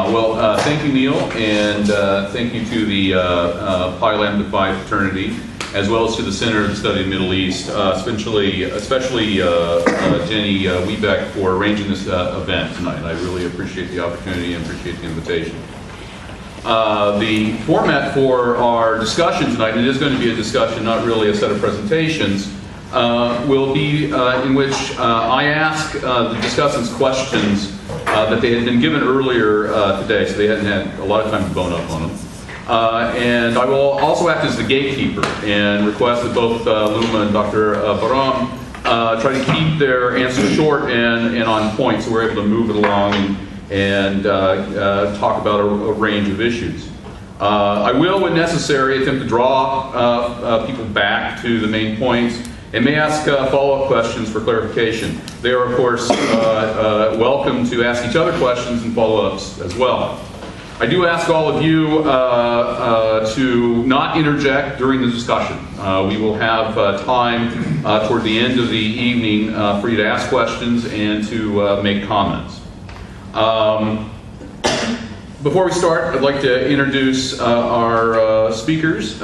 Thank you, Neil, and thank you to the Pi Lambda Phi fraternity, as well as to the Center of the Study of the Middle East, especially Jenny Wiebeck for arranging this event tonight. I really appreciate the opportunity and appreciate the invitation. The format for our discussion tonight, and it is going to be a discussion, not really a set of presentations, will be in which I ask the discussants questions that they had been given earlier today, so they hadn't had a lot of time to bone up on them. And I will also act as the gatekeeper and request that both Luma and Dr. Baram try to keep their answers short and on point, so we're able to move it along and talk about a range of issues. I will, when necessary, attempt to draw people back to the main points and may ask follow-up questions for clarification. They are, of course, welcome to ask each other questions and follow-ups as well. I do ask all of you to not interject during the discussion. We will have time toward the end of the evening for you to ask questions and to make comments. Before we start, I'd like to introduce our speakers.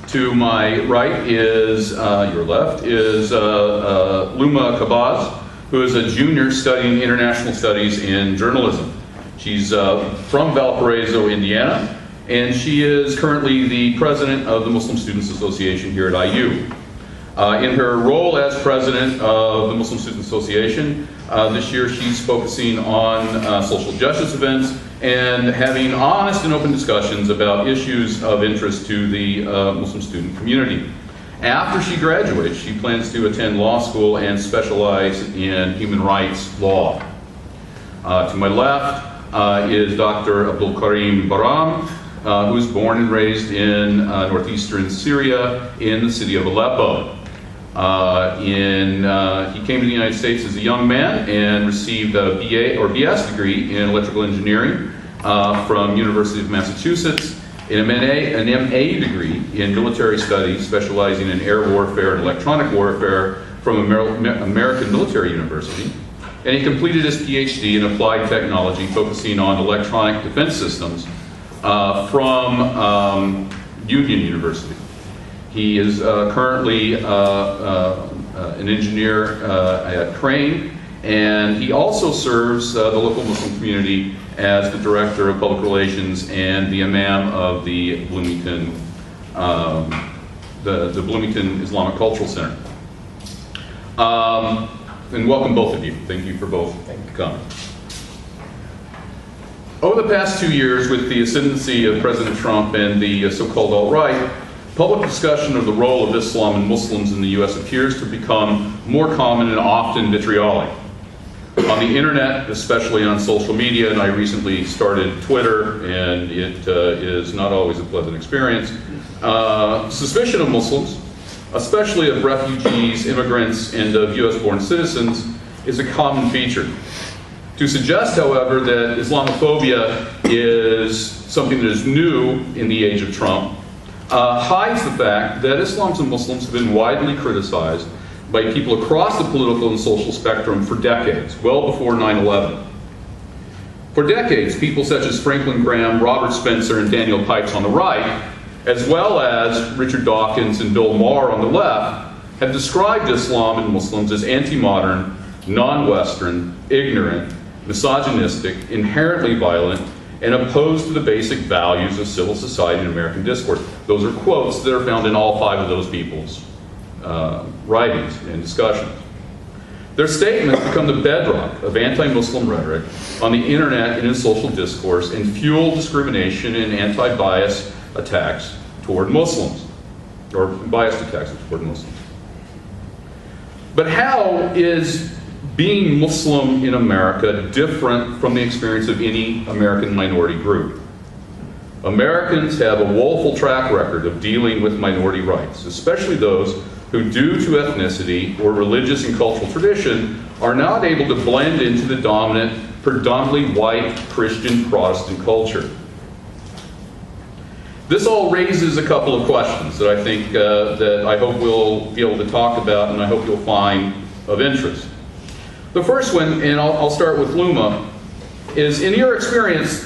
To my right is, your left, is Luma Khabaaz, who is a junior studying international studies in journalism. She's from Valparaiso, Indiana, and she is currently the president of the Muslim Students Association here at IU. In her role as president of the Muslim Students Association, this year she's focusing on social justice events and having honest and open discussions about issues of interest to the Muslim student community. After she graduates, she plans to attend law school and specialize in human rights law. To my left is Dr. Abdul Baram, who was born and raised in northeastern Syria in the city of Aleppo. He came to the United States as a young man and received a BA or BS degree in electrical engineering from University of Massachusetts, and an MA degree in military studies specializing in air warfare and electronic warfare from American Military University. And he completed his PhD in applied technology focusing on electronic defense systems from Union University. He is currently an engineer at Crane, and he also serves the local Muslim community as the director of public relations and the imam of the Bloomington, the Bloomington Islamic Cultural Center. And welcome both of you. Thank you for both coming. Over the past 2 years, with the ascendancy of President Trump and the so-called alt-right, public discussion of the role of Islam and Muslims in the U.S. appears to become more common and often vitriolic. On the internet, especially on social media, and I recently started Twitter, and it is not always a pleasant experience, suspicion of Muslims, especially of refugees, immigrants, and of U.S.-born citizens, is a common feature. To suggest, however, that Islamophobia is something that is new in the age of Trump hides the fact that Islams and Muslims have been widely criticized by people across the political and social spectrum for decades, well before 9/11. For decades, people such as Franklin Graham, Robert Spencer, and Daniel Pipes on the right, as well as Richard Dawkins and Bill Maher on the left, have described Islam and Muslims as anti-modern, non-Western, ignorant, misogynistic, inherently violent, and opposed to the basic values of civil society and American discourse. Those are quotes that are found in all 5 of those people's writings and discussions. Their statements become the bedrock of anti-Muslim rhetoric on the internet and in social discourse and fuel discrimination and anti-bias attacks toward Muslims, or biased attacks toward Muslims. But how is being Muslim in America different from the experience of any American minority group? Americans have a woeful track record of dealing with minority rights, especially those who, due to ethnicity or religious and cultural tradition, are not able to blend into the dominant, predominantly white Christian Protestant culture. This all raises a couple of questions that I think that I hope we'll be able to talk about, and I hope you'll find of interest. The first one, and I'll start with Luma, is, in your experience,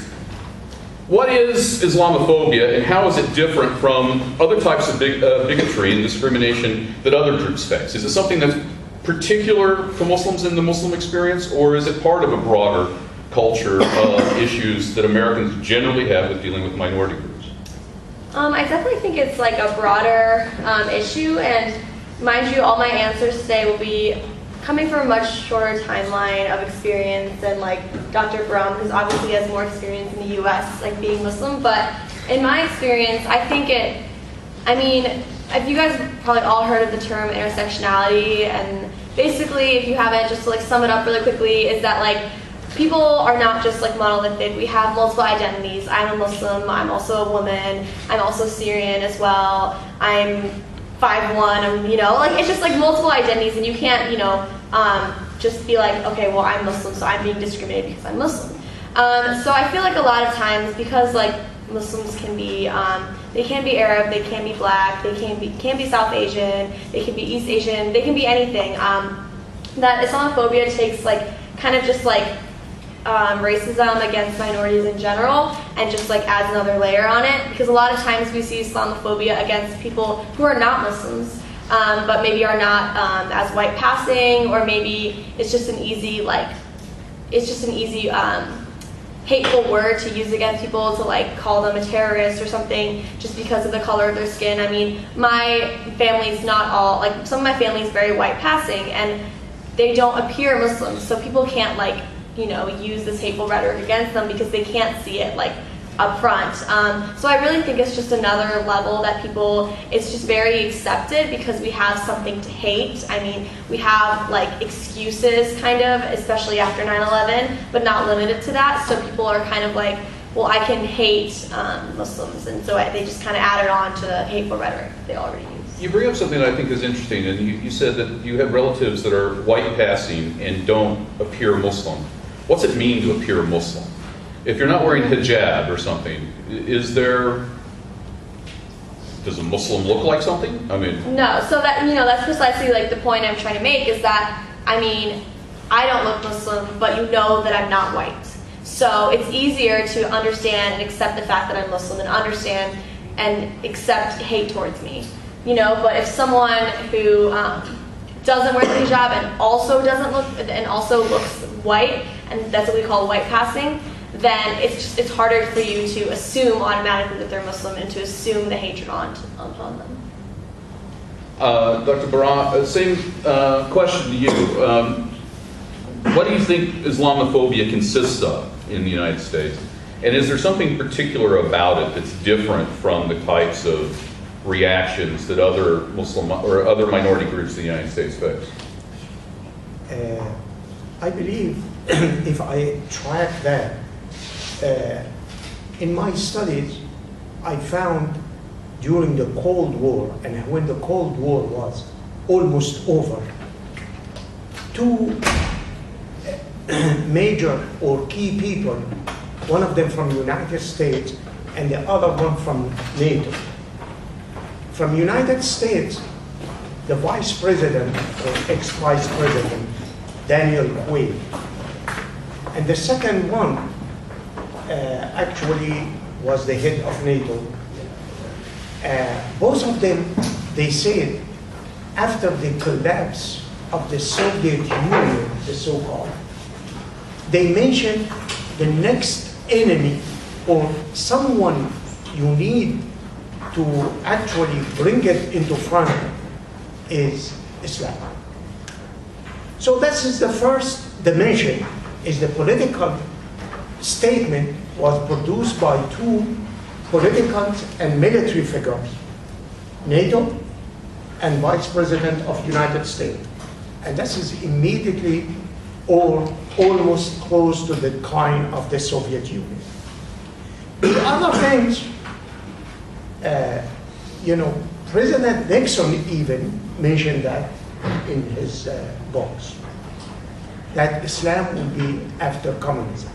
what is Islamophobia and how is it different from other types of bigotry and discrimination that other groups face? Is it something that's particular to Muslims in the Muslim experience, or is it part of a broader culture of issues that Americans generally have with dealing with minority groups? I definitely think it's like a broader issue, and mind you, all my answers today will be coming from a much shorter timeline of experience than like Dr. Baram, because obviously he has more experience in the US, like being Muslim. But in my experience, I think if you guys have probably all heard of the term intersectionality, and basically, if you haven't, just to like sum it up really quickly, is that like people are not just like monolithic. We have multiple identities. I'm a Muslim, I'm also a woman, I'm also Syrian as well, I'm 5'1", like it's just like multiple identities, and you can't, just be like, okay, well, I'm Muslim, so I'm being discriminated because I'm Muslim. So I feel like a lot of times, because like Muslims can be, they can be Arab, they can be Black, they can be South Asian, they can be East Asian, they can be anything. That Islamophobia takes like kind of just like racism against minorities in general and just like adds another layer on it, because a lot of times we see Islamophobia against people who are not Muslims, but maybe are not as white passing, or maybe it's just an easy hateful word to use against people, to like call them a terrorist or something just because of the color of their skin. I mean, my family's not all, like some of my family is very white passing and they don't appear Muslims, so people can't like use this hateful rhetoric against them because they can't see it like up front. So I really think it's just another level that it's just very accepted because we have something to hate. I mean, we have like excuses kind of, especially after 9/11, but not limited to that. So people are kind of like, well, I can hate Muslims, and so they just kind of add it on to the hateful rhetoric they already use. You bring up something that I think is interesting, and you said that you have relatives that are white passing and don't appear Muslim. What's it mean to appear Muslim? If you're not wearing hijab or something, does a Muslim look like something? I mean, no. So that's precisely like the point I'm trying to make, is that I don't look Muslim, but that I'm not white. So it's easier to understand and accept the fact that I'm Muslim and understand and accept hate towards me. But if someone who doesn't wear the hijab and also looks white, and that's what we call white passing, then it's harder for you to assume automatically that they're Muslim and to assume the hatred upon them. Dr. Baram, same question to you. What do you think Islamophobia consists of in the United States? And is there something particular about it that's different from the types of reactions that other Muslim or other minority groups in the United States face? I believe if I track that, in my studies, I found during the Cold War, and when the Cold War was almost over, two major or key people, one of them from the United States and the other one from NATO. From United States, the Vice President or ex-Vice President, Daniel Quayle. And the second one actually was the head of NATO. Both of them, they said, after the collapse of the Soviet Union, the so-called, they mentioned the next enemy or someone you need to actually bring it into front is Islam. So this is the first dimension, is the political statement was produced by two political and military figures, NATO and Vice President of United States. And this is immediately or almost close to the decline of the Soviet Union. The other things, President Nixon even mentioned that in his books, that Islam will be after communism.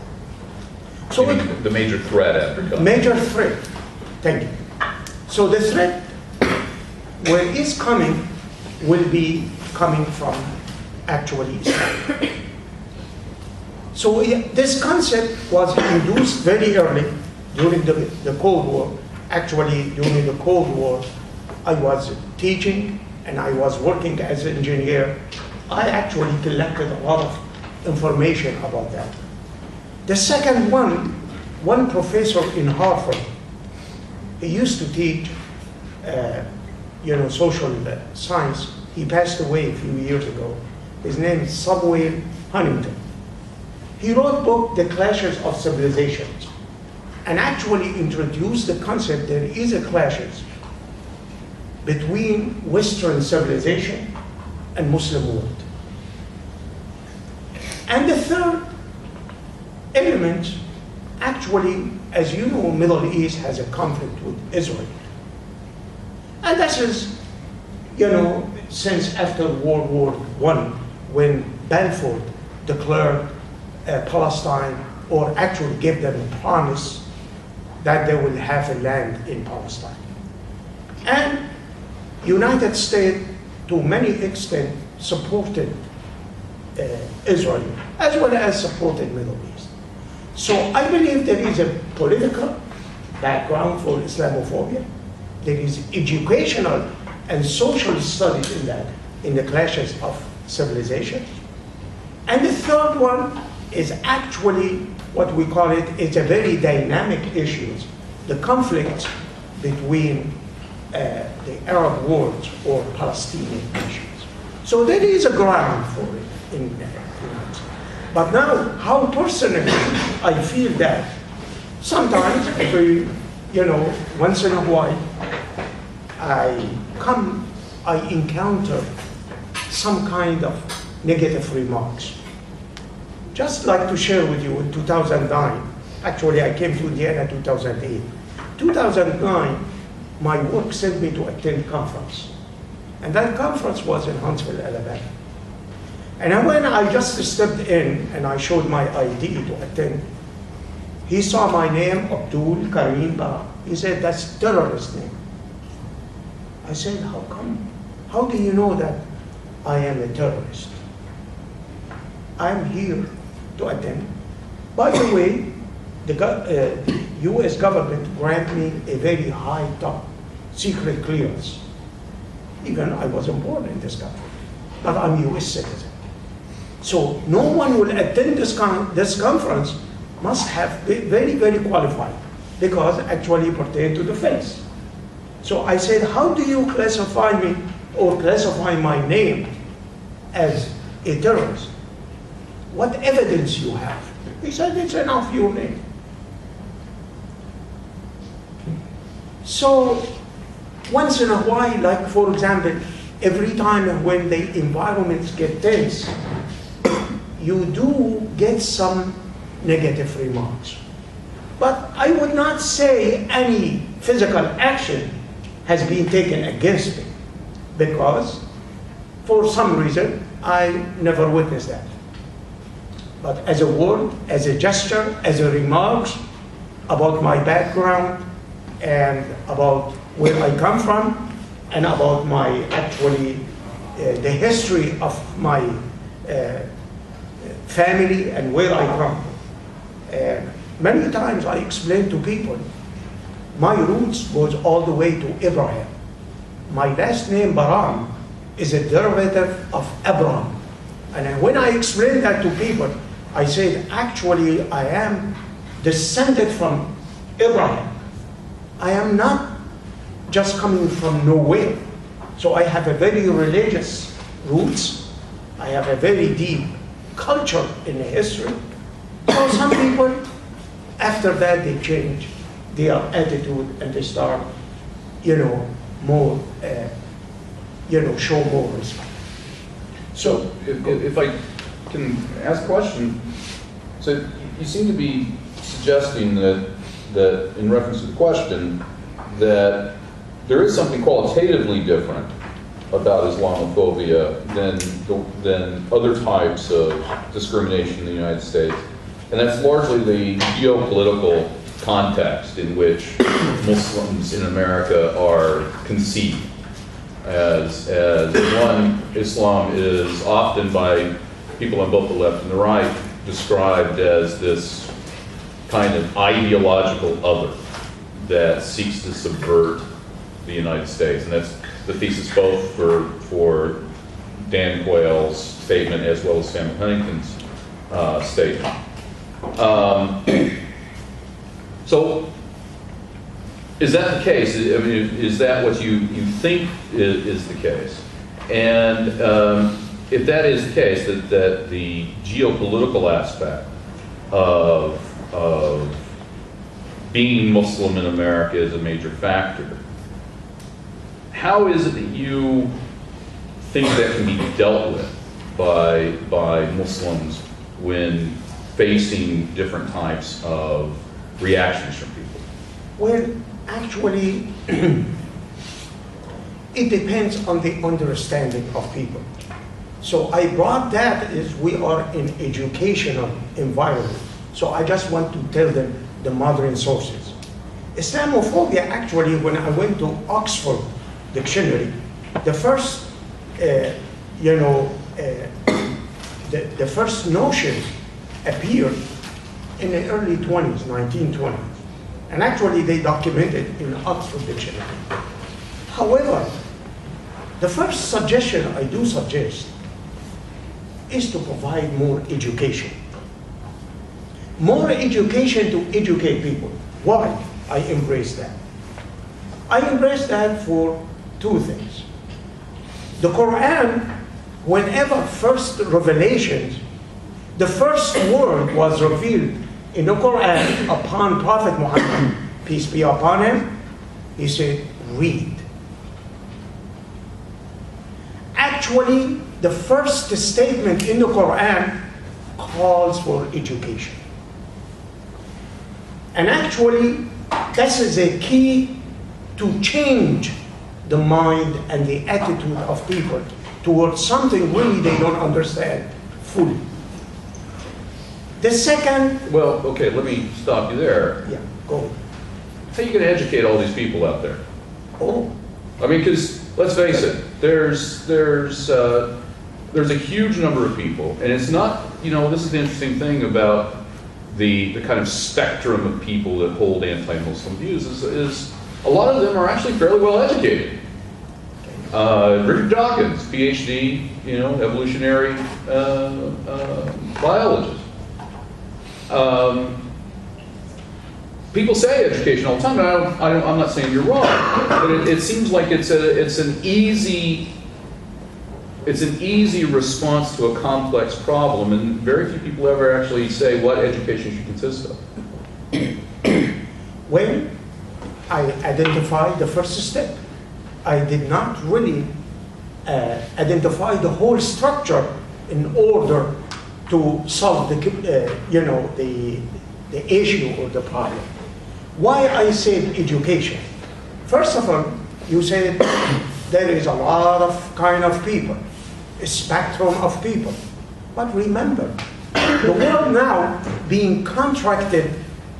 So the major threat after communism. Major threat, thank you. So the threat, where it's coming, will be coming from actually Islam. So this concept was introduced very early during the Cold War. Actually, during the Cold War, I was teaching and I was working as an engineer. I actually collected a lot of information about that. The second one professor in Harvard, he used to teach, social science. He passed away a few years ago. His name is Samuel Huntington. He wrote a book, The Clashes of Civilizations, and actually introduced the concept there is a clashes between Western civilization and Muslim world. And the third element, actually, as you know, Middle East has a conflict with Israel. And this is, since after World War I, when Balfour declared Palestine, or actually gave them a promise that they will have a land in Palestine. And United States, to many extent, supported Israel, as well as supported Middle East. So I believe there is a political background for Islamophobia. There is educational and social studies in that, in the clashes of civilizations. And the third one is actually what we call it's a very dynamic issue, the conflict between the Arab world or Palestinian nations. So there is a ground for it in But now, how personally I feel that sometimes, once in a while, I encounter some kind of negative remarks. Just like to share with you in 2009, actually I came to Indiana in 2008. 2009, my work sent me to attend a conference. And that conference was in Huntsville, Alabama. And when I just stepped in and I showed my ID to attend, he saw my name, Abdul Baram. He said, that's a terrorist name. I said, how come? How do you know that I am a terrorist? I'm here to attend. By the way, the US government granted me a very high top secret clearance. Even I wasn't born in this country, but I'm a US citizen. So no one will attend this conference must have been very, very qualified, because actually pertain to defense. So I said, how do you classify me or classify my name as a terrorist? What evidence you have? He said, it's enough, your name. So once in a while, like for example, every time when the environments get tense, you do get some negative remarks. But I would not say any physical action has been taken against me, because for some reason, I never witnessed that. But as a word, as a gesture, as a remarks about my background and about where I come from and about my actually the history of my family and where I come. Many times I explain to people, my roots goes all the way to Abraham. My last name, Baram, is a derivative of Abraham. And when I explain that to people, I said, actually, I am descended from Abraham. I am not just coming from nowhere. So I have a very religious roots. I have a very deep culture in the history. So some people, after that, they change their attitude and they start, more, show more respect. So if I can ask a question, so you seem to be suggesting that in reference to the question, that there is something qualitatively different about Islamophobia than other types of discrimination in the United States. And that's largely the geopolitical context in which Muslims in America are conceived. As one, Islam is often by people on both the left and the right described as this kind of ideological other that seeks to subvert the United States. And that's the thesis both for Dan Quayle's statement as well as Samuel Huntington's statement. So is that the case? I mean, is that what you think is the case? And if that is the case, that the geopolitical aspect of being Muslim in America is a major factor, how is it that you think that can be dealt with by Muslims when facing different types of reactions from people? Well, actually, it depends on the understanding of people. So I brought that as we are in educational environment. So I just want to tell them the modern sources. Islamophobia, actually, when I went to Oxford Dictionary, the first, the first notion appeared in the early 20s, 1920s. And actually, they documented in Oxford Dictionary. However, the first suggestion I do suggest is to provide more education. More education to educate people. Why I embrace that? I embrace that for two things. The Quran, whenever first revelations, the first word was revealed in the Quran upon Prophet Muhammad, peace be upon him, he said, read. Actually, the first statement in the Quran calls for education. And actually, this is a key to change the mind and the attitude of people towards something really they don't understand fully. The second... Well, okay, let me stop you there. Yeah, go. How are you going to educate all these people out there? Oh. I mean, because let's face it, there's a huge number of people, and it's not, this is the interesting thing about the kind of spectrum of people that hold anti-Muslim views is a lot of them are actually fairly well educated. Richard Dawkins, PhD, evolutionary biologist. People say education all the time, and I'm not saying you're wrong, but it seems like it's an easy response to a complex problem, and very few people ever actually say what education should consist of. Well, I identified the first step. I did not really identify the whole structure in order to solve the issue or the problem. Why I said education? First of all, you said there is a lot of kind of people, a spectrum of people. But remember, the world now being contracted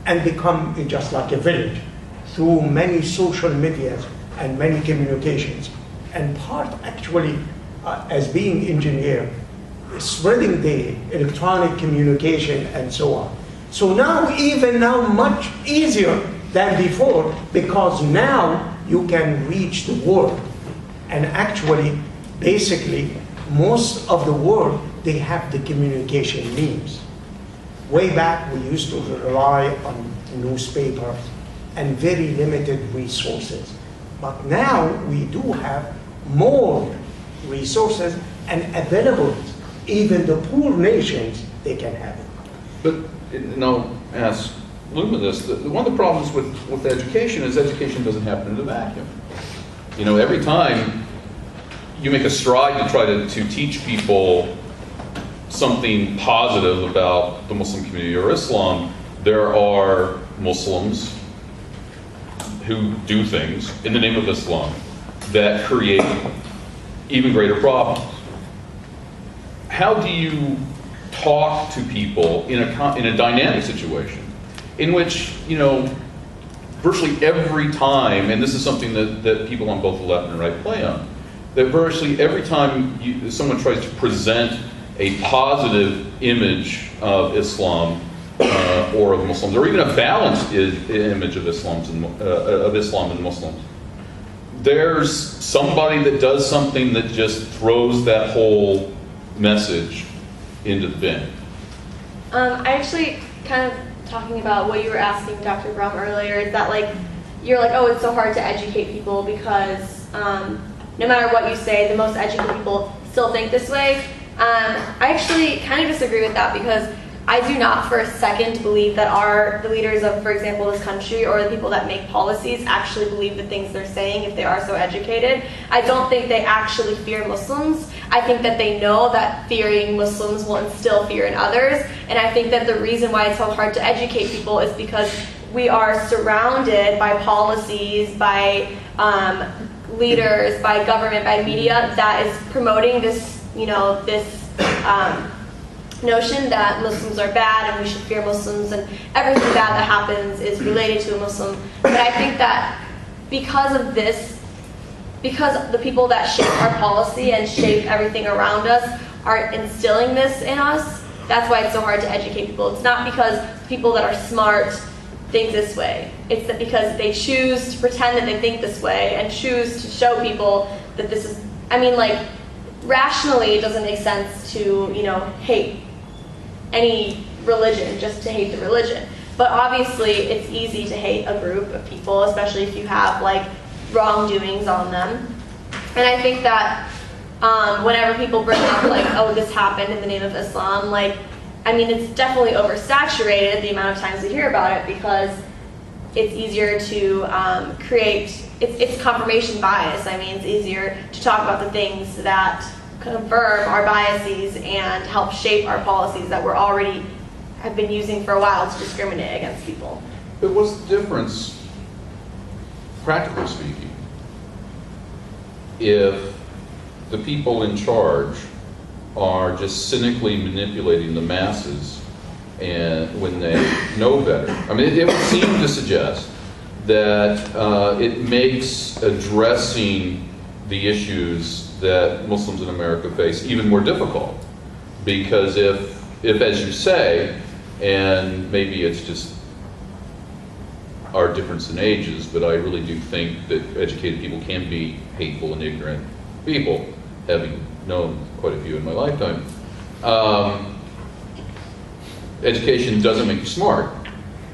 and become just like a village through many social medias and many communications. And part actually, as being engineer, spreading the electronic communication and so on. So now, even now, much easier than before, because now you can reach the world. And actually, basically, most of the world, they have the communication means. Way back, we used to rely on newspapers and very limited resources. But now we do have more resources and available. Even the poor nations, they can have it. But now, ask Luma this. One of the problems with education is education doesn't happen in a vacuum. Every time you make a stride to try to teach people something positive about the Muslim community or Islam, there are Muslims who do things in the name of Islam that create even greater problems. How do you talk to people in a dynamic situation in which, virtually every time, and this is something that people on both the left and right play on, that virtually every time someone tries to present a positive image of Islam or of Muslims, or even a balanced image of Islam and Muslims. There's somebody that does something that just throws that whole message into the bin. I actually kind of talking about what you were asking Dr. Baram earlier, is that like, you're like, oh, it's so hard to educate people because no matter what you say, the most educated people still think this way. I actually kind of disagree with that, because I do not for a second believe that the leaders of, for example, this country, or the people that make policies actually believe the things they're saying if they are so educated. I don't think they actually fear Muslims. I think that they know that fearing Muslims will instill fear in others. And I think that the reason why it's so hard to educate people is because we are surrounded by policies, by leaders, by government, by media that is promoting this, notion that Muslims are bad and we should fear Muslims, and everything bad that happens is related to a Muslim. But I think that because of this, because the people that shape our policy and shape everything around us are instilling this in us, that's why it's so hard to educate people. It's not because people that are smart think this way. It's that because they choose to pretend that they think this way and choose to show people that this is, rationally it doesn't make sense to, hate any religion just to hate the religion. But obviously it's easy to hate a group of people, especially if you have wrongdoings on them. And I think that whenever people bring up oh, this happened in the name of Islam, it's definitely oversaturated, the amount of times we hear about it, because it's easier to create, it's confirmation bias. It's easier to talk about the things that confirm our biases and help shape our policies that we're already have been using for a while to discriminate against people. But what's the difference, practically speaking, if the people in charge are just cynically manipulating the masses and when they know better? It would seem to suggest that it makes addressing the issues that Muslims in America face even more difficult. Because if as you say, and maybe it's just our difference in ages, but I really do think that educated people can be hateful and ignorant people, having known quite a few in my lifetime. Education doesn't make you smart,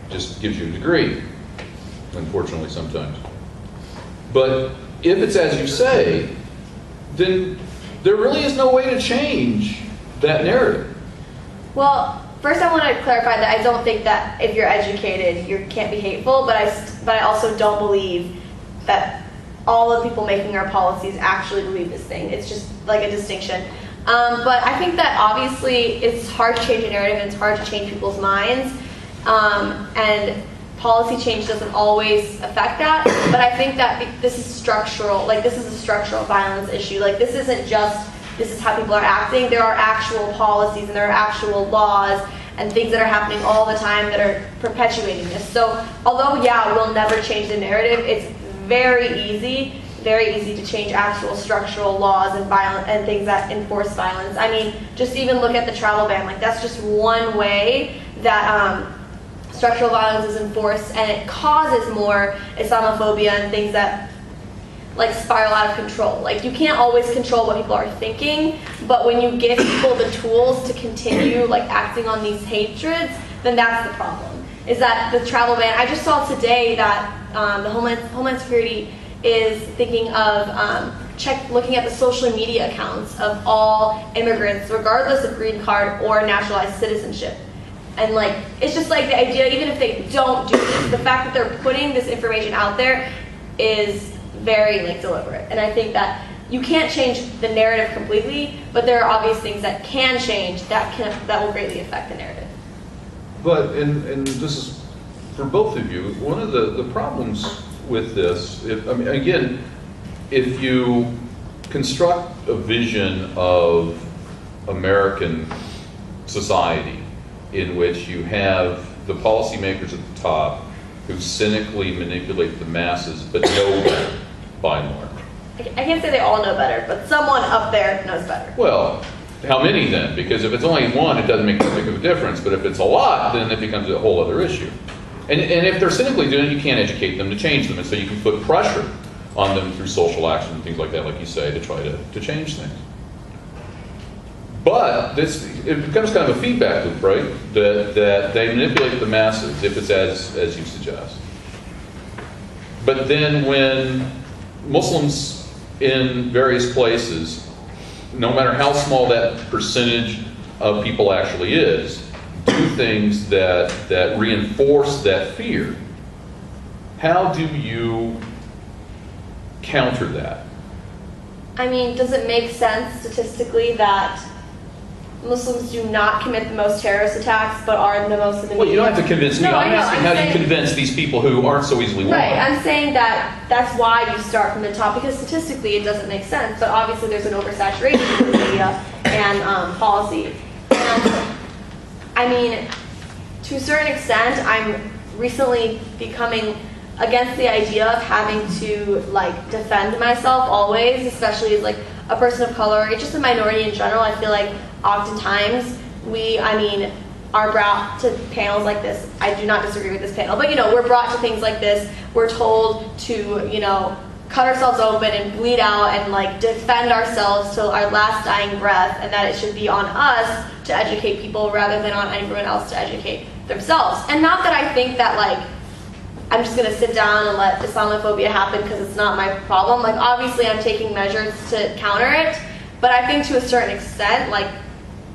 just gives you a degree, unfortunately sometimes. But if it's as you say, then there really is no way to change that narrative. Well, first I want to clarify that I don't think that if you're educated, you can't be hateful, but I also don't believe that all of the people making our policies actually believe this thing. It's just a distinction. But I think that obviously it's hard to change a narrative and it's hard to change people's minds. And policy change doesn't always affect that. But I think that this is structural. This is a structural violence issue. This isn't just, this is how people are acting. There are actual policies and there are actual laws and things that are happening all the time that are perpetuating this. So although, yeah, we'll never change the narrative, it's very easy to change actual structural laws and things that enforce violence. Just even look at the travel ban. That's just one way that structural violence is enforced, and it causes more Islamophobia and things that spiral out of control. You can't always control what people are thinking, but when you give people the tools to continue acting on these hatreds, then that's the problem. Is that the travel ban? I just saw today that the Homeland Security is thinking of looking at the social media accounts of all immigrants, regardless of green card or naturalized citizenship. And it's just the idea, even if they don't do this, the fact that they're putting this information out there is very deliberate. And I think that you can't change the narrative completely, but there are obvious things that can change that will greatly affect the narrative. But, and this is for both of you, one of the problems with this, again, if you construct a vision of American society in which you have the policymakers at the top who cynically manipulate the masses but know better, by and large. I can't say they all know better, but someone up there knows better. Well, How many then? Because if it's only one, it doesn't make that big of a difference. But if it's a lot, then it becomes a whole other issue. And if they're cynically doing it, you can't educate them to change them. And so you can put pressure on them through social action and things like that, like you say, to try to change things. But it becomes kind of a feedback loop, right? That they manipulate the masses, if it's as you suggest. But then when Muslims in various places, no matter how small that percentage of people actually is, do things that reinforce that fear, how do you counter that? I mean, does it make sense statistically that Muslims do not commit the most terrorist attacks, but are the most in the media? Well, you don't have to convince me. No, I'm asking how saying, you convince these people who aren't so easily won. Right, I'm saying that that's why you start from the top, because statistically it doesn't make sense, but obviously there's an oversaturation of the media and policy. And I mean, to a certain extent, I'm recently becoming against the idea of having to like defend myself always, especially as like a person of color, or just a minority in general. I feel like oftentimes we, are brought to panels like this. I do not disagree with this panel, but we're brought to things like this. We're told to, cut ourselves open and bleed out and like defend ourselves till our last dying breath, and that it should be on us to educate people rather than on anyone else to educate themselves. And not that I think that like I'm just gonna sit down and let Islamophobia happen because it's not my problem. Like obviously I'm taking measures to counter it, but I think to a certain extent, like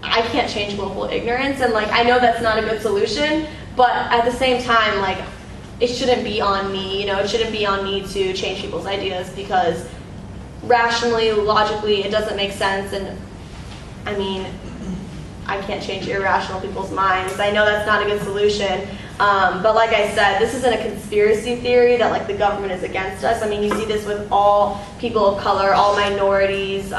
I can't change willful ignorance, and like I know that's not a good solution, but at the same time, like it shouldn't be on me, it shouldn't be on me to change people's ideas, because rationally, logically, it doesn't make sense, and I can't change irrational people's minds. I know that's not a good solution, but like I said, this isn't a conspiracy theory that like the government is against us. You see this with all people of color, all minorities,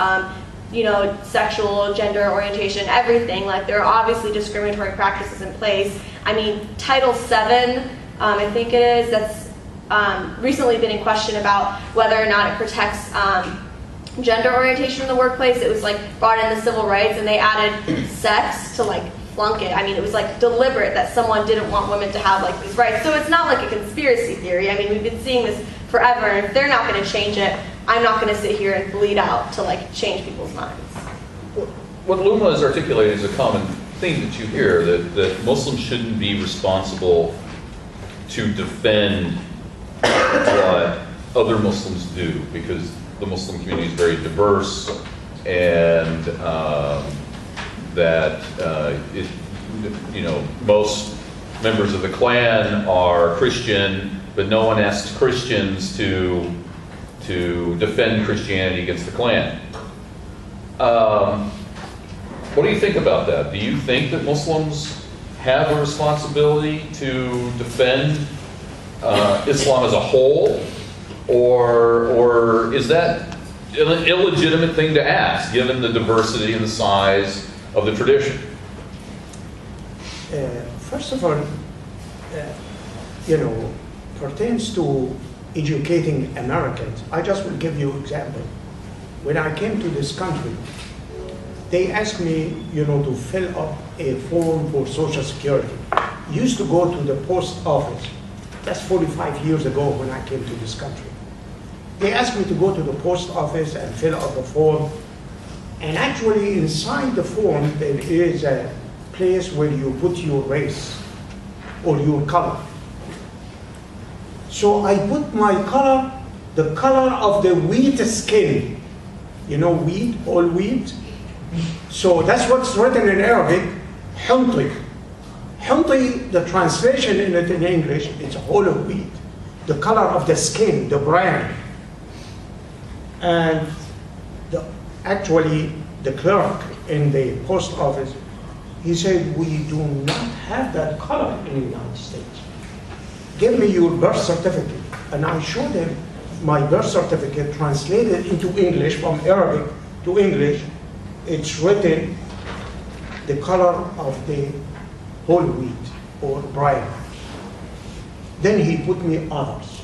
sexual, gender orientation, everything. Like there are obviously discriminatory practices in place. Title VII, I think it is, that's recently been in question about whether or not it protects gender orientation in the workplace. It was like brought in the civil rights, and they added sex to like flunk it. It was like deliberate that someone didn't want women to have like these rights. So it's not like a conspiracy theory. We've been seeing this forever, and if they're not going to change it, I'm not going to sit here and bleed out to like change people's minds. What Luma is articulating is a common theme that you hear, that Muslims shouldn't be responsible to defend what other Muslims do, because the Muslim community is very diverse, and that most members of the Klan are Christian, but no one asks Christians to defend Christianity against the Klan. What do you think about that? Do you think that Muslims have a responsibility to defend Islam as a whole, or is that an illegitimate thing to ask, given the diversity and the size of the tradition? First of all, pertains to educating Americans. I just will give you an example. When I came to this country, they asked me, to fill up a form for Social Security. Used to go to the post office. That's 45 years ago when I came to this country. They asked me to go to the post office and fill out the form. And actually inside the form, there is a place where you put your race or your color. So I put my color, the color of the wheat skin. Wheat, all wheat. So that's what's written in Arabic, Hunti. Hunti, the translation in it in English, it's whole of wheat. The color of the skin, the brand. And actually, the clerk in the post office, he said, we do not have that color in the United States. Give me your birth certificate. And I showed him my birth certificate translated into English, from Arabic to English. It's written the color of the whole wheat or brand. Then he put me others.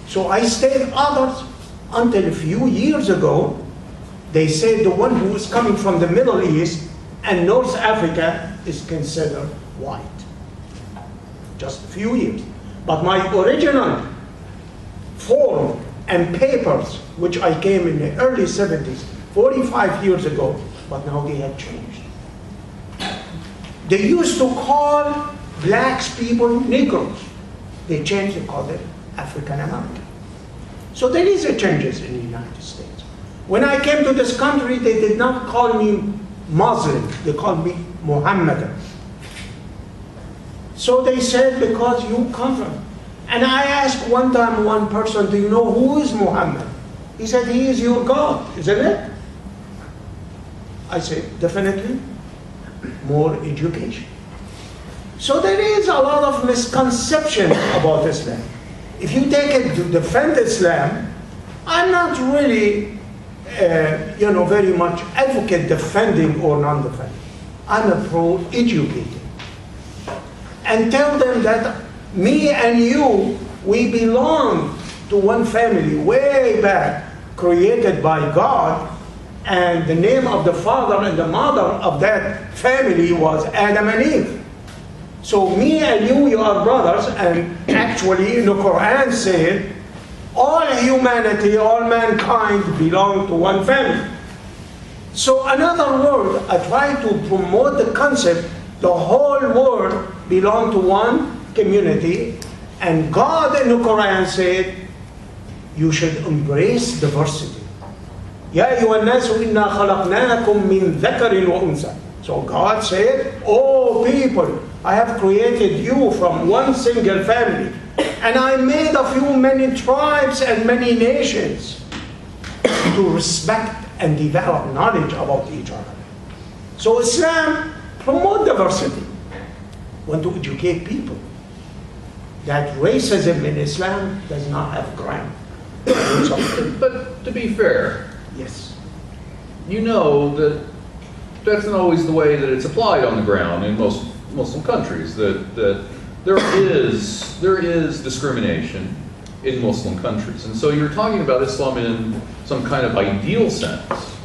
So I stayed others until a few years ago, they say the one who is coming from the Middle East and North Africa is considered white. Just a few years. But my original form and papers, which I came in the early 70s, 45 years ago, but now they have changed. They used to call blacks people Negroes. They changed, they called them African American. So there is a changes in the United States. When I came to this country, they did not call me Muslim, they called me Mohammedan. So they said, because you come from. And I asked one time one person, do you know who is Muhammad? He said, he is your God, isn't it? I said, definitely, more education. So there is a lot of misconception about Islam. If you take it to defend Islam, I'm not really, very much advocate defending or non-defending. I'm a pro-educated. And tell them that me and you, we belong to one family way back, created by God, and the name of the father and the mother of that family was Adam and Eve. So me and you are brothers, and actually in the Quran said, all humanity, all mankind belong to one family. So another word, I try to promote the concept, the whole world belong to one community, and God in the Quran said, you should embrace diversity. يَا أَيُّهَا النَّاسُ إِنَّا خَلَقْنَاكُم مِّن ذَكَرٍ وَأُنثَىٰ. So God said, oh people, I have created you from one single family, and I made of you many tribes and many nations to respect and develop knowledge about each other. So Islam promotes diversity. Want to educate people that racism in Islam does not have ground. But to be fair, Yes. you know that that's not always the way that it's applied on the ground in most Muslim countries, that there is discrimination in Muslim countries. And so you're talking about Islam in some kind of ideal sense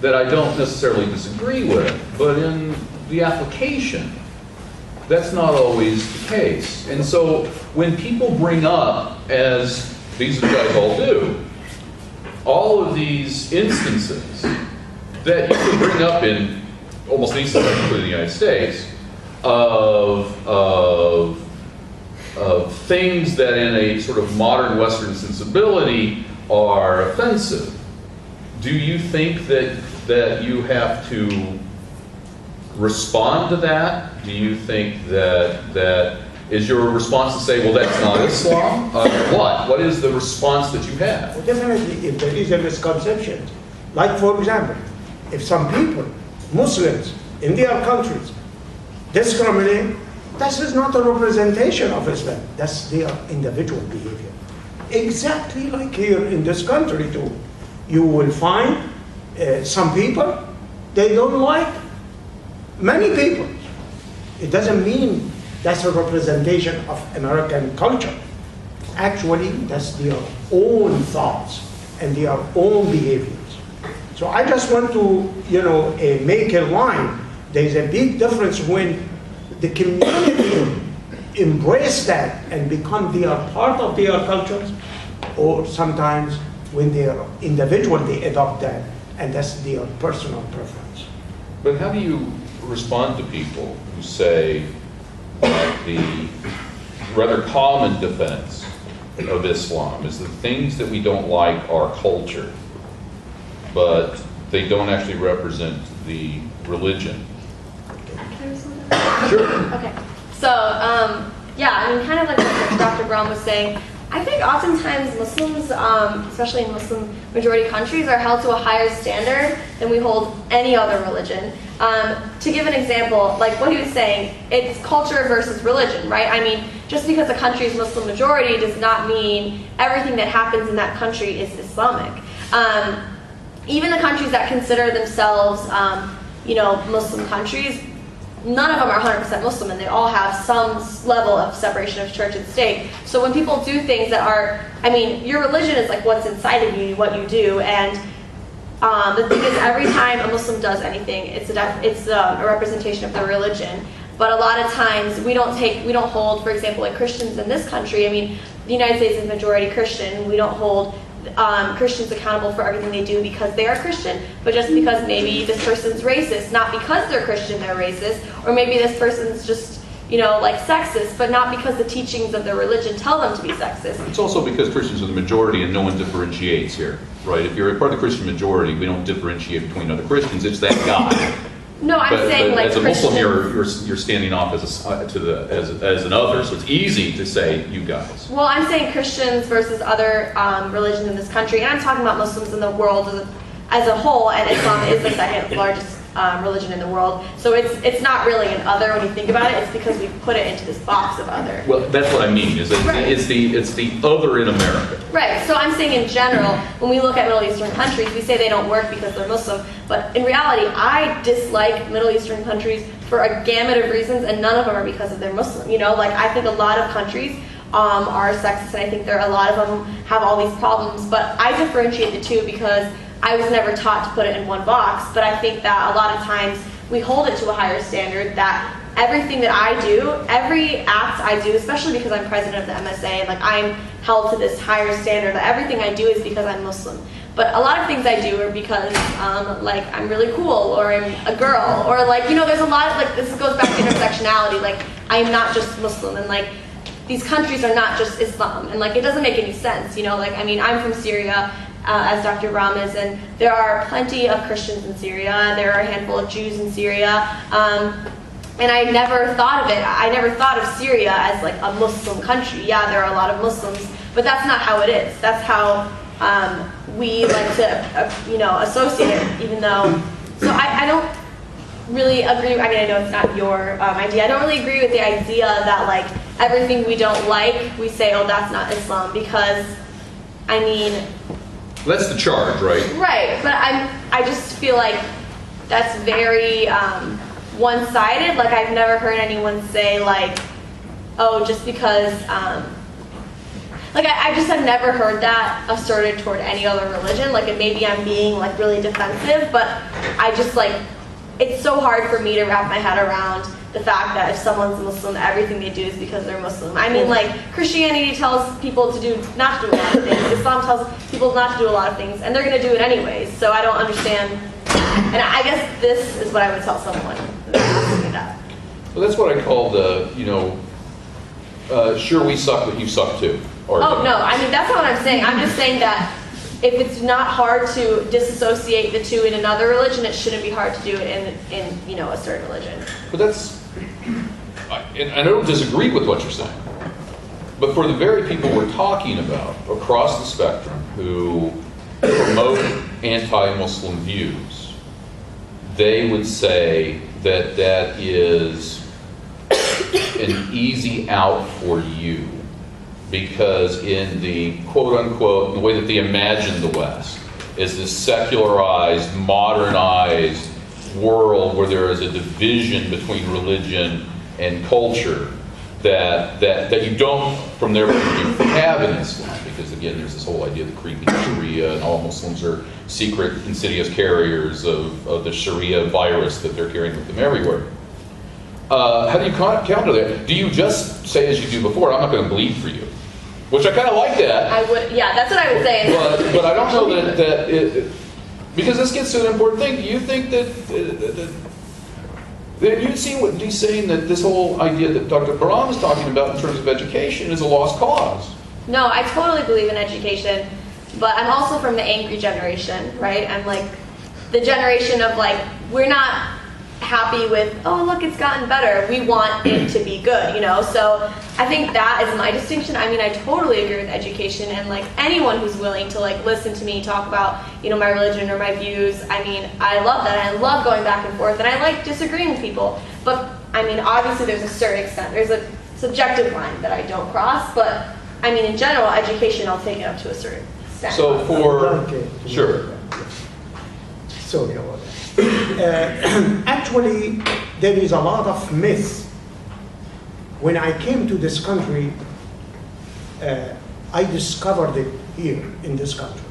that I don't necessarily disagree with, but in the application, that's not always the case. And so when people bring up, as these guys all do, all of these instances that you can bring up in almost any country, including the United States, of things that in a sort of modern Western sensibility are offensive, do you think that you have to respond to that? Do you think that is your response to say, well, that's not Islam? What is the response that you have? Well, definitely, if there is a misconception, like for example, if some people, Muslims in their countries, discriminate, this is not a representation of Islam. That's their individual behavior. Exactly like here in this country too. You will find some people, they don't like many people. It doesn't mean that's a representation of American culture. Actually, that's their own thoughts and their own behaviors. So I just want to, make a line. There's a big difference when the community embrace that and become they are part of their cultures, or sometimes when they are individual, they adopt that, and that's their personal preference. But how do you respond to people who say that the rather common defense of Islam is the things that we don't like are culture, but they don't actually represent the religion? Can I respond to that? Sure. Okay. So, kind of like what Dr. Baram was saying, I think oftentimes Muslims, especially in Muslim majority countries, are held to a higher standard than we hold any other religion. To give an example, like what he was saying, it's culture versus religion, right? I mean, just because a country is Muslim majority does not mean everything that happens in that country is Islamic. Even the countries that consider themselves, Muslim countries, none of them are 100% Muslim, and they all have some level of separation of church and state. So when people do things that are, your religion is like what's inside of you, what you do, and the thing is, every time a Muslim does anything, it's a representation of their religion. But a lot of times we don't hold, for example, like Christians in this country. I mean, the United States is majority Christian. We don't hold Christians accountable for everything they do because they are Christian, but just because maybe this person's racist, not because they're Christian they're racist, or maybe this person's just, like sexist, but not because the teachings of their religion tell them to be sexist. It's also because Christians are the majority and no one differentiates here, right? If you're a part of the Christian majority, we don't differentiate between other Christians. It's that guy. No, I'm saying but like as a Muslim, Christians, you're standing off as an other, so it's easy to say you guys. Well, I'm saying Christians versus other religions in this country, and I'm talking about Muslims in the world as a whole, and Islam is the second largest religion in the world. So it's not really an other when you think about it. It's because we put it into this box of other. Well, that's what I mean. Is that Right. it's the other in America. Right. So I'm saying in general, when we look at Middle Eastern countries, we say they don't work because they're Muslim. But in reality, I dislike Middle Eastern countries for a gamut of reasons, and none of them are because of their Muslim. Like I think a lot of countries are sexist, and I think a lot of them have all these problems. But I differentiate the two because I was never taught to put it in one box. But I think that a lot of times we hold it to a higher standard, that everything that I do, every act I do, especially because I'm president of the MSA, like I'm held to this higher standard, that everything I do is because I'm Muslim. But a lot of things I do are because like I'm really cool, or I'm a girl, or like, there's a lot of, like, this goes back to intersectionality, like I'm not just Muslim, and like these countries are not just Islam, and like it doesn't make any sense, like, I mean, I'm from Syria, as Dr. Baram is, and there are plenty of Christians in Syria, there are a handful of Jews in Syria, and I never thought of it. I never thought of Syria as like a Muslim country. Yeah, there are a lot of Muslims, but that's not how it is. That's how we like to, associate it, even though. So I don't really agree. I mean, I know it's not your idea. I don't really agree with the idea that like everything we don't like, we say, oh, that's not Islam, because, I mean. That's the charge, right? Right, but I just feel like that's very one-sided. Like I've never heard anyone say like, oh, just because, like I just have never heard that asserted toward any other religion. Like, and maybe I'm being like really defensive, but I just like, it's so hard for me to wrap my head around the fact that if someone's Muslim, everything they do is because they're Muslim. I mean, like, Christianity tells people not to do a lot of things. Islam tells people not to do a lot of things, and they're going to do it anyways. So I don't understand. And I guess this is what I would tell someone that asked me that. Well, that's what I call the, sure we suck, but you suck too. Oh, no, I mean, that's not what I'm saying. I'm just saying that if it's not hard to disassociate the two in another religion, it shouldn't be hard to do it in a certain religion. But that's, and I don't disagree with what you're saying, but for the very people we're talking about across the spectrum who promote anti-Muslim views, they would say that that is an easy out for you, because in the quote-unquote, the way that they imagine the West, is this secularized, modernized world where there is a division between religion and culture that you don't, from their point of view, have in Islam. Because again, there's this whole idea of the creeping Sharia, and all Muslims are secret, insidious carriers of the Sharia virus that they're carrying with them everywhere. How do you counter that? Do you just say as you do before, I'm not going to bleed for you? Which I kind of like that. I would, yeah, that's what I would say. But I don't know that it, because this gets to an important thing. Do you think that you see what he's saying, that this whole idea that Dr. Baram is talking about in terms of education is a lost cause? No, I totally believe in education, but I'm also from the angry generation, right? I'm like the generation of like, we're not happy with, oh, look, it's gotten better. We want it to be good, So I think that is my distinction. I mean, I totally agree with education, and like anyone who's willing to like listen to me talk about, my religion or my views. I mean, I love that. I love going back and forth, and I like disagreeing with people. But I mean, obviously there's a certain extent. There's a subjective line that I don't cross, but I mean, in general, education, I'll take it up to a certain extent. So for, sure. Sorry about that. Actually, there is a lot of myths. When I came to this country, I discovered it here in this country.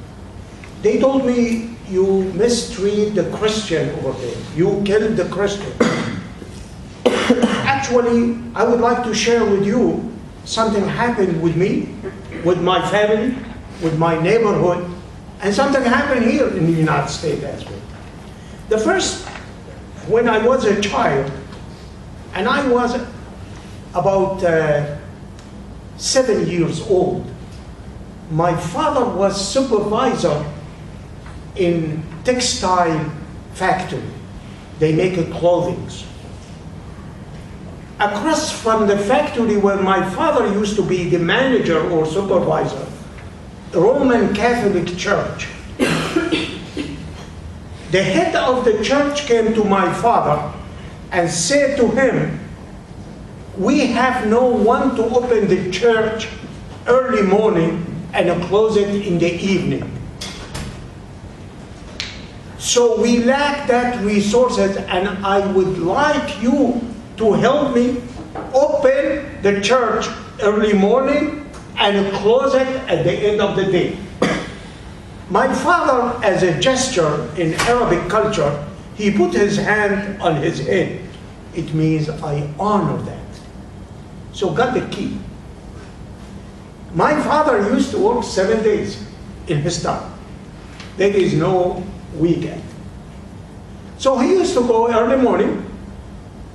They told me, you mistreat the Christian over there. You killed the Christian. Actually, I would like to share with you something happened with me, with my family, with my neighborhood, and something happened here in the United States as well. The first, when I was a child, and I was about 7 years old, my father was supervisor in textile factory. They make clothing. Across from the factory where my father used to be the manager or supervisor, Roman Catholic Church. The head of the church came to my father and said to him, "We have no one to open the church early morning and close it in the evening. So we lack that resources, and I would like you to help me open the church early morning and close it at the end of the day." My father, as a gesture in Arabic culture, he put his hand on his head. It means I honor that. So got the key. My father used to work 7 days in his town. There is no weekend. So he used to go early morning,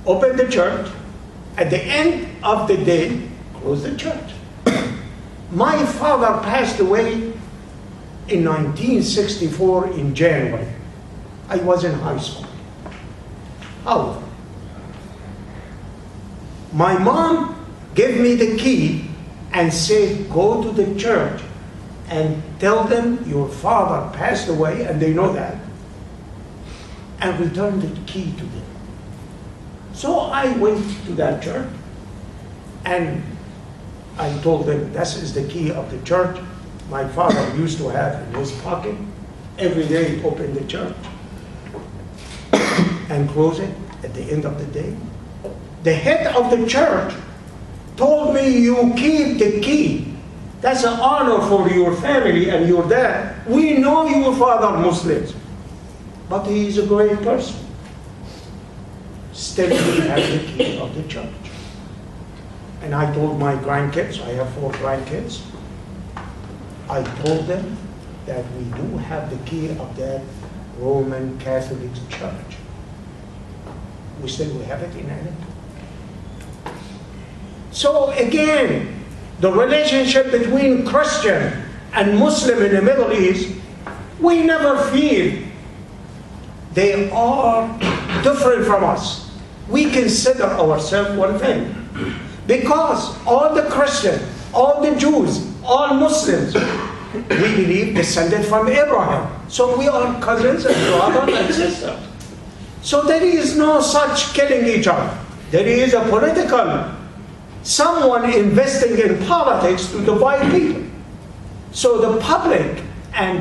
open the church, at the end of the day, close the church. My father passed away in 1964 in January. I was in high school. However, my mom gave me the key and said, "Go to the church and tell them your father passed away," and they know that, and return the key to them. So I went to that church and I told them, "This is the key of the church my father used to have in his pocket. Every day open the church and close it at the end of the day." The head of the church told me, "You keep the key. That's an honor for your family and your dad. We know your father Muslims, but he is a great person. Still, we have the key of the church." And I told my grandkids, I have 4 grandkids, I told them that we do have the key of that Roman Catholic Church. We still have it in Adam. So again, the relationship between Christian and Muslim in the Middle East, we never feel they are different from us. We consider ourselves one thing. Because all the Christians, all the Jews, all Muslims, we believe descended from Abraham. So we are cousins and brothers and sisters. So there is no such killing each other. There is a political, someone investing in politics to divide people. So the public and